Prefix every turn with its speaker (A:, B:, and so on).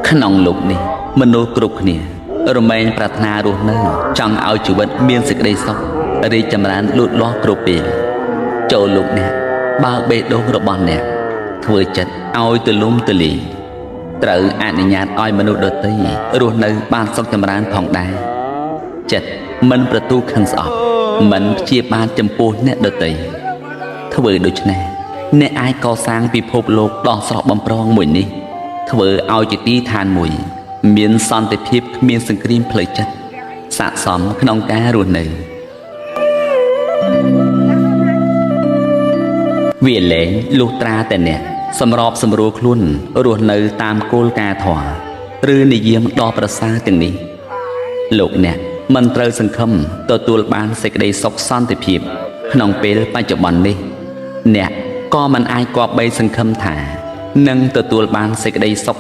A: ក្នុងលោកនេះមនុស្សគ្រប់គ្នារមែងប្រាថ្នារស់នៅចង់ឲ្យជីវិតមានសេចក្តីសុខរីកចម្រើនលូតលាស់គ្រប់ពេលចូលលោកអ្នកបើកបេះដូងរបស់អ្នកធ្វើចិត្តឲ្យទូលំទូលាយត្រូវអនុញ្ញាតឲ្យមនុស្សដទៃរស់នៅបានសុខចម្រើនផងដែរចិត្តមិនប្រទូខឹងស្អប់មិនព្យាបាទចំពោះអ្នកដទៃធ្វើដូច្នេះអ្នកអាចកសាងពិភពលោកដ៏ស្រស់បំព្រងមួយនេះធ្វើឲ្យជាទីឋានមួយមានសន្តិភាពគ្មានសង្គ្រាមផ្លូវចិត្តស័ក្តិសមក្នុងការរស់នៅវាលែងលុះត្រាតែអ្នកសម្របសម្រួលខ្លួនរស់នៅតាមគោលការណ៍ធម៌ឬនិយមដ៏ប្រសើរទាំងនេះលោកអ្នកមិនត្រូវសង្ឃឹមទទួលបានសេចក្តីសុខសន្តិភាពក្នុងពេលបច្ចុប្បន្ននេះអ្នកក៏មិនអាចគប្បីសង្ឃឹមថានឹងទទួលបានសេចក្តីសុខ